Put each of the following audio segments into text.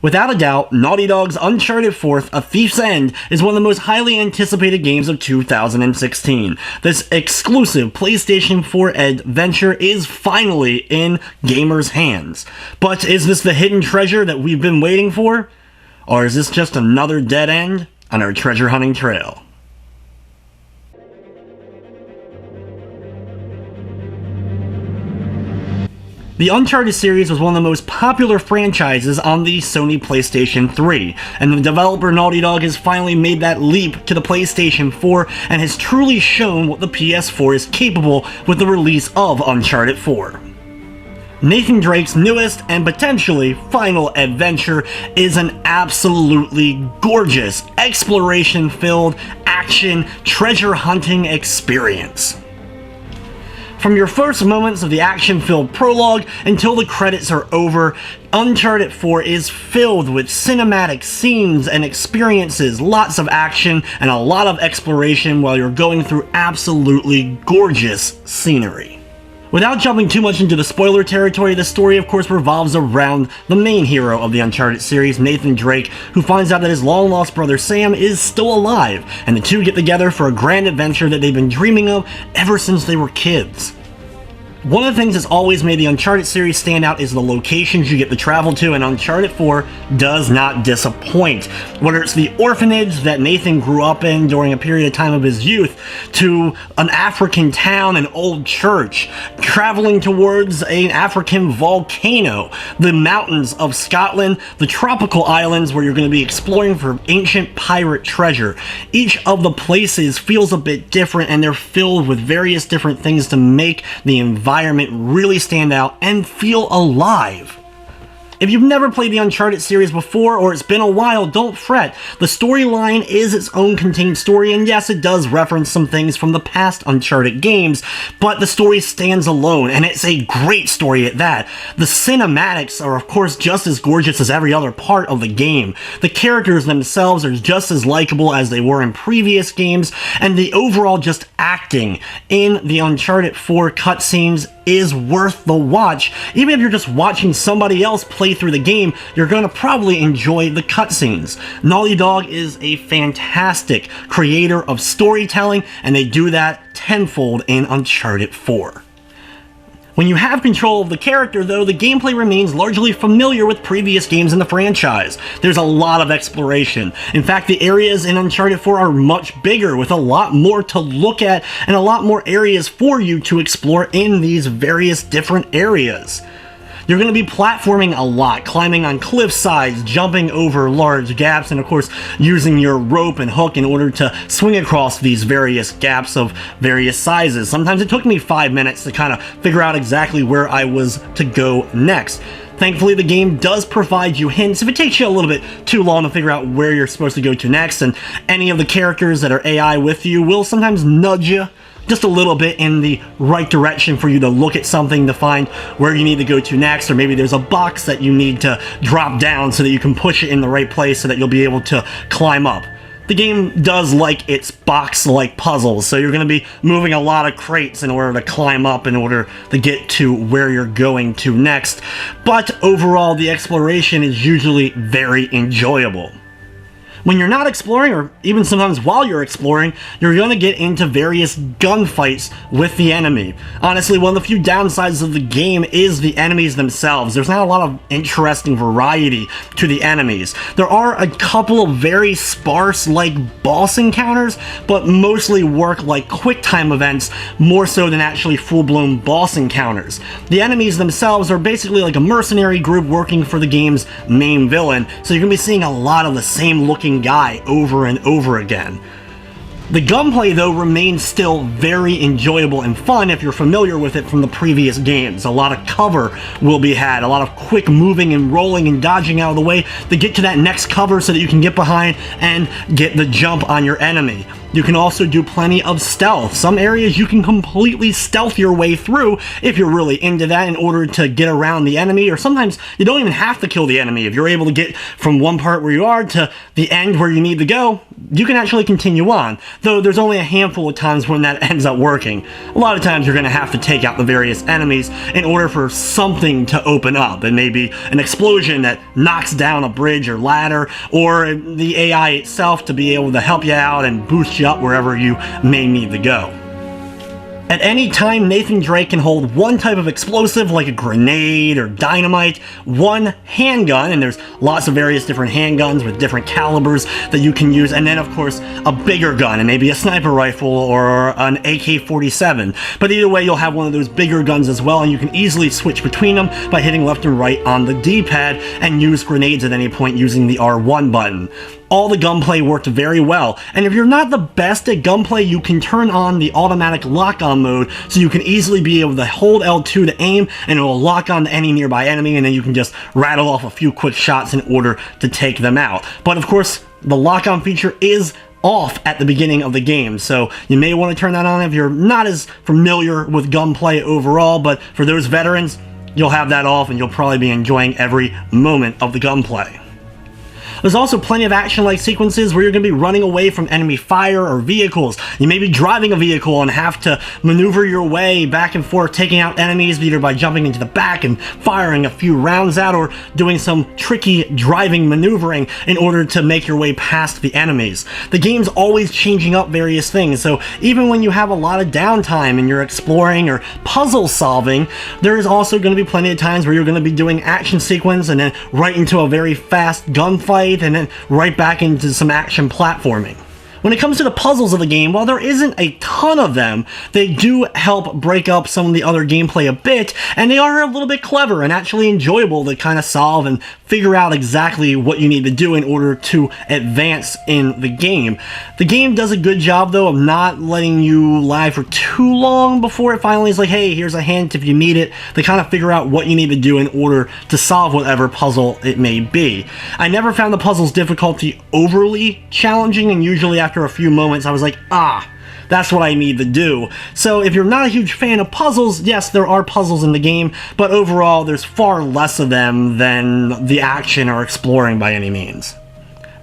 Without a doubt, Naughty Dog's Uncharted 4: A Thief's End is one of the most highly anticipated games of 2016. This exclusive PlayStation 4 adventure is finally in gamers' hands. But is this the hidden treasure that we've been waiting for? Or is this just another dead end on our treasure hunting trail? The Uncharted series was one of the most popular franchises on the Sony PlayStation 3, and the developer Naughty Dog has finally made that leap to the PlayStation 4 and has truly shown what the PS4 is capable with the release of Uncharted 4. Nathan Drake's newest and potentially final adventure is an absolutely gorgeous, exploration-filled, action, treasure hunting experience. From your first moments of the action-filled prologue until the credits are over, Uncharted 4 is filled with cinematic scenes and experiences, lots of action, and a lot of exploration while you're going through absolutely gorgeous scenery. Without jumping too much into the spoiler territory, the story of course revolves around the main hero of the Uncharted series, Nathan Drake, who finds out that his long-lost brother Sam is still alive, and the two get together for a grand adventure that they've been dreaming of ever since they were kids. One of the things that's always made the Uncharted series stand out is the locations you get to travel to, and Uncharted 4 does not disappoint. Whether it's the orphanage that Nathan grew up in during a period of time of his youth, to an African town, an old church, traveling towards an African volcano, the mountains of Scotland, the tropical islands where you're going to be exploring for ancient pirate treasure. Each of the places feels a bit different, and they're filled with various different things to make the environment really stand out and feel alive. If you've never played the Uncharted series before, or it's been a while, don't fret. The storyline is its own contained story, and yes, it does reference some things from the past Uncharted games, but the story stands alone, and it's a great story at that. The cinematics are of course just as gorgeous as every other part of the game. The characters themselves are just as likable as they were in previous games, and the overall just acting in the Uncharted 4 cutscenes is worth the watch. Even if you're just watching somebody else play through the game, you're going to probably enjoy the cutscenes. Naughty Dog is a fantastic creator of storytelling, and they do that tenfold in Uncharted 4. When you have control of the character, though, the gameplay remains largely familiar with previous games in the franchise. There's a lot of exploration. In fact, the areas in Uncharted 4 are much bigger, with a lot more to look at and a lot more areas for you to explore in these various different areas. You're going to be platforming a lot, climbing on cliff sides, jumping over large gaps, and of course using your rope and hook in order to swing across these various gaps of various sizes. Sometimes it took me 5 minutes to kind of figure out exactly where I was to go next. Thankfully, the game does provide you hints if it takes you a little bit too long to figure out where you're supposed to go to next, and any of the characters that are AI with you will sometimes nudge you just a little bit in the right direction for you to look at something to find where you need to go to next, or maybe there's a box that you need to drop down so that you can push it in the right place so that you'll be able to climb up. The game does like its box-like puzzles, so you're going to be moving a lot of crates in order to climb up in order to get to where you're going to next, but overall the exploration is usually very enjoyable. When you're not exploring, or even sometimes while you're exploring, you're going to get into various gunfights with the enemy. Honestly, one of the few downsides of the game is the enemies themselves. There's not a lot of interesting variety to the enemies. There are a couple of very sparse, like, boss encounters, but mostly work like quick-time events more so than actually full-blown boss encounters. The enemies themselves are basically like a mercenary group working for the game's main villain, so you're going to be seeing a lot of the same looking guy over and over again. The gunplay, though, remains still very enjoyable and fun if you're familiar with it from the previous games. A lot of cover will be had, a lot of quick moving and rolling and dodging out of the way to get to that next cover so that you can get behind and get the jump on your enemy. You can also do plenty of stealth. Some areas you can completely stealth your way through if you're really into that in order to get around the enemy, or sometimes you don't even have to kill the enemy. If you're able to get from one part where you are to the end where you need to go, you can actually continue on. though there's only a handful of times when that ends up working. A lot of times you're going to have to take out the various enemies in order for something to open up, and maybe an explosion that knocks down a bridge or ladder, or the AI itself to be able to help you out and boost you up wherever you may need to go. At any time, Nathan Drake can hold one type of explosive, like a grenade or dynamite, one handgun, and there's lots of various different handguns with different calibers that you can use, and then of course a bigger gun, and maybe a sniper rifle or an AK-47. But either way, you'll have one of those bigger guns as well, and you can easily switch between them by hitting left and right on the D-pad and use grenades at any point using the R1 button. All the gunplay worked very well, and if you're not the best at gunplay, you can turn on the automatic lock-on mode, so you can easily be able to hold L2 to aim, and it will lock on to any nearby enemy, and then you can just rattle off a few quick shots in order to take them out. But of course, the lock-on feature is off at the beginning of the game, so you may want to turn that on if you're not as familiar with gunplay overall, but for those veterans, you'll have that off, and you'll probably be enjoying every moment of the gunplay. There's also plenty of action-like sequences where you're going to be running away from enemy fire or vehicles. You may be driving a vehicle and have to maneuver your way back and forth, taking out enemies either by jumping into the back and firing a few rounds out, or doing some tricky driving maneuvering in order to make your way past the enemies. The game's always changing up various things, so even when you have a lot of downtime and you're exploring or puzzle solving, there is also going to be plenty of times where you're going to be doing action sequence and then right into a very fast gunfight, and then right back into some action platforming. When it comes to the puzzles of the game, while there isn't a ton of them, they do help break up some of the other gameplay a bit, and they are a little bit clever and actually enjoyable to kind of solve and figure out exactly what you need to do in order to advance in the game. The game does a good job, though, of not letting you lag for too long before it finally is like, hey, here's a hint if you need it, to kind of figure out what you need to do in order to solve whatever puzzle it may be. I never found the puzzle's difficulty overly challenging, and usually after a few moments I was like, that's what I need to do. So if you're not a huge fan of puzzles, yes, there are puzzles in the game, but overall there's far less of them than the action or exploring by any means.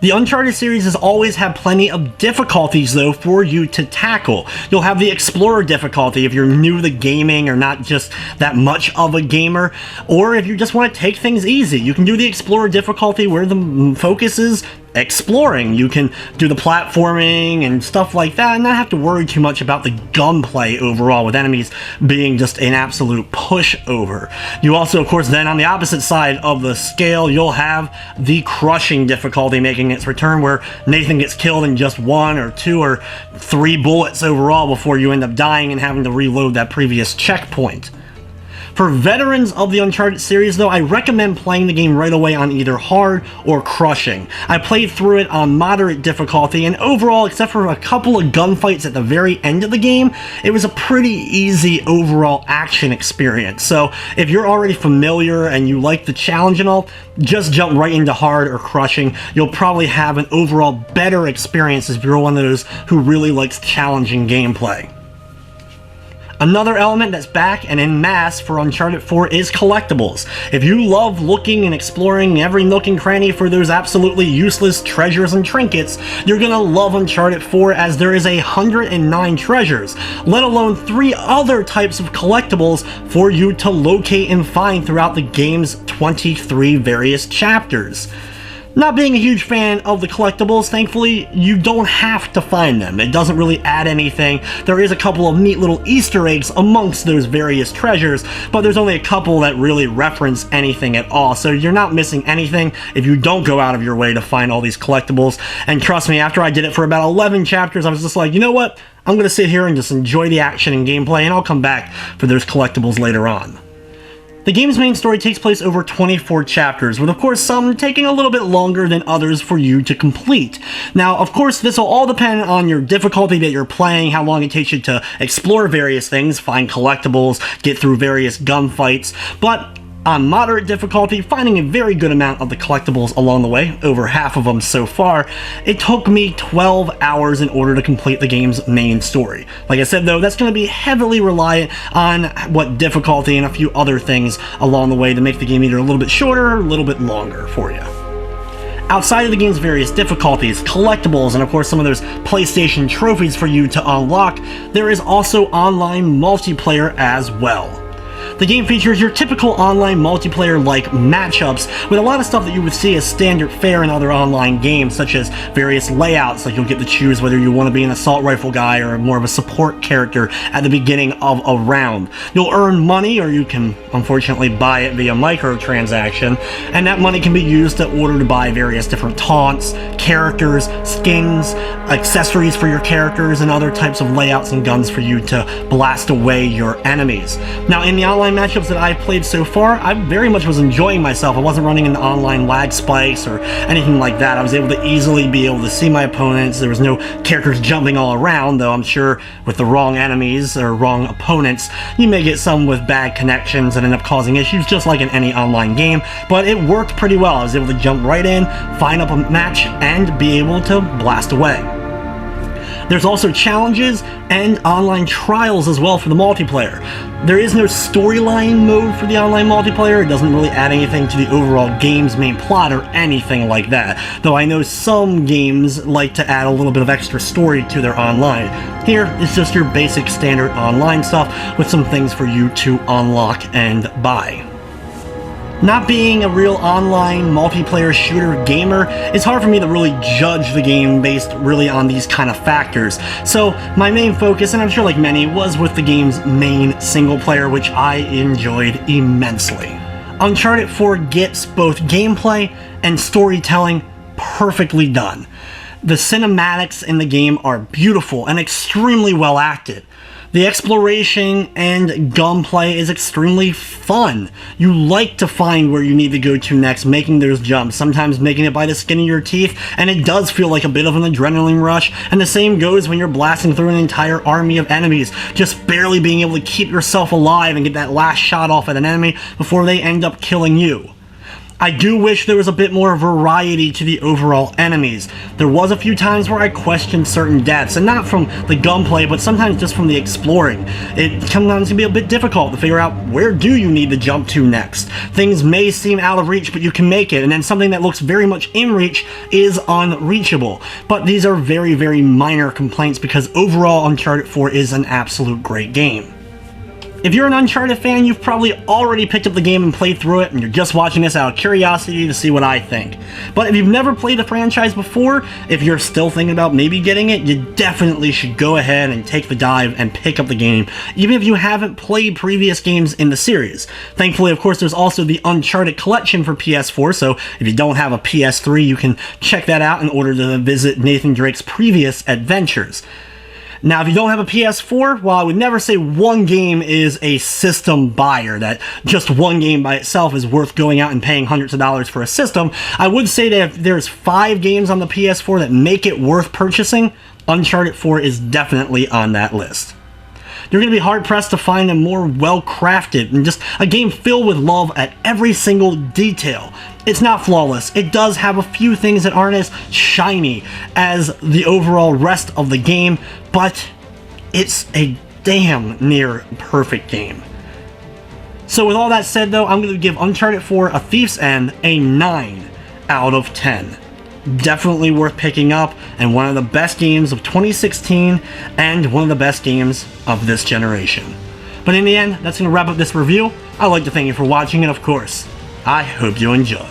The Uncharted series has always had plenty of difficulties, though, for you to tackle. You'll have the Explorer difficulty if you're new to gaming or not just that much of a gamer, or if you just want to take things easy. You can do the Explorer difficulty where the focus is exploring. You can do the platforming and stuff like that and not have to worry too much about the gunplay overall, with enemies being just an absolute pushover. You also, of course, then on the opposite side of the scale, you'll have the crushing difficulty making its return, where Nathan gets killed in just 1 or 2 or 3 bullets overall before you end up dying and having to reload that previous checkpoint. For veterans of the Uncharted series, though, I recommend playing the game right away on either hard or crushing. I played through it on moderate difficulty, and overall, except for a couple of gunfights at the very end of the game, it was a pretty easy overall action experience. So if you're already familiar and you like the challenge and all, just jump right into hard or crushing. You'll probably have an overall better experience if you're one of those who really likes challenging gameplay. Another element that's back and en masse for Uncharted 4 is collectibles. If you love looking and exploring every nook and cranny for those absolutely useless treasures and trinkets, you're gonna love Uncharted 4, as there is 109 treasures, let alone 3 other types of collectibles for you to locate and find throughout the game's 23 various chapters. Not being a huge fan of the collectibles, thankfully, you don't have to find them. It doesn't really add anything. There is a couple of neat little Easter eggs amongst those various treasures, but there's only a couple that really reference anything at all, so you're not missing anything if you don't go out of your way to find all these collectibles. And trust me, after I did it for about 11 chapters, I was just like, you know what? I'm gonna sit here and just enjoy the action and gameplay, and I'll come back for those collectibles later on. The game's main story takes place over 24 chapters, with of course some taking a little bit longer than others for you to complete. Now, of course, this will all depend on your difficulty that you're playing, how long it takes you to explore various things, find collectibles, get through various gunfights, but on moderate difficulty, finding a very good amount of the collectibles along the way, over half of them so far, it took me 12 hours in order to complete the game's main story. Like I said, though, that's going to be heavily reliant on what difficulty and a few other things along the way to make the game either a little bit shorter or a little bit longer for you. Outside of the game's various difficulties, collectibles, and of course some of those PlayStation trophies for you to unlock, there is also online multiplayer as well. The game features your typical online multiplayer-like matchups with a lot of stuff that you would see as standard fare in other online games, such as various layouts, like you'll get to choose whether you want to be an assault rifle guy or more of a support character at the beginning of a round. You'll earn money, or you can unfortunately buy it via microtransaction, and that money can be used in order to buy various different taunts, characters, skins, accessories for your characters, and other types of layouts and guns for you to blast away your enemies. Now, in the online matchups that I've played so far, I very much was enjoying myself. I wasn't running into online lag spikes or anything like that. I was able to easily be able to see my opponents. There was no characters jumping all around, though I'm sure with the wrong enemies or wrong opponents, you may get some with bad connections and end up causing issues just like in any online game, but it worked pretty well. I was able to jump right in, find up a match, and be able to blast away. There's also challenges and online trials as well for the multiplayer. There is no storyline mode for the online multiplayer. It doesn't really add anything to the overall game's main plot or anything like that, though I know some games like to add a little bit of extra story to their online. Here, it's just your basic standard online stuff with some things for you to unlock and buy. Not being a real online multiplayer shooter gamer, it's hard for me to really judge the game based really on these kind of factors. So my main focus, and I'm sure like many, was with the game's main single player, which I enjoyed immensely. Uncharted 4 gets both gameplay and storytelling perfectly done. The cinematics in the game are beautiful and extremely well acted. The exploration and gunplay is extremely fun. You like to find where you need to go to next, making those jumps, sometimes making it by the skin of your teeth, and it does feel like a bit of an adrenaline rush, and the same goes when you're blasting through an entire army of enemies, just barely being able to keep yourself alive and get that last shot off at an enemy before they end up killing you. I do wish there was a bit more variety to the overall enemies. There was a few times where I questioned certain deaths, and not from the gunplay, but sometimes just from the exploring. It sometimes can be a bit difficult to figure out where do you need to jump to next. Things may seem out of reach, but you can make it, and then something that looks very much in reach is unreachable. But these are very, very minor complaints because overall Uncharted 4 is an absolute great game. If you're an Uncharted fan, you've probably already picked up the game and played through it, and you're just watching this out of curiosity to see what I think. But if you've never played the franchise before, if you're still thinking about maybe getting it, you definitely should go ahead and take the dive and pick up the game, even if you haven't played previous games in the series. Thankfully, of course, there's also the Uncharted Collection for PS4, so if you don't have a PS3, you can check that out in order to visit Nathan Drake's previous adventures. Now, if you don't have a PS4, while I would never say one game is a system buyer, that just one game by itself is worth going out and paying hundreds of dollars for a system, I would say that if there's 5 games on the PS4 that make it worth purchasing, Uncharted 4 is definitely on that list. You're going to be hard-pressed to find a more well-crafted and just a game filled with love at every single detail. It's not flawless. It does have a few things that aren't as shiny as the overall rest of the game, but it's a damn near perfect game. So with all that said though, I'm going to give Uncharted 4 A Thief's End a 9 out of 10. Definitely worth picking up, and one of the best games of 2016, and one of the best games of this generation. But in the end, that's going to wrap up this review. I'd like to thank you for watching, and of course, I hope you enjoy.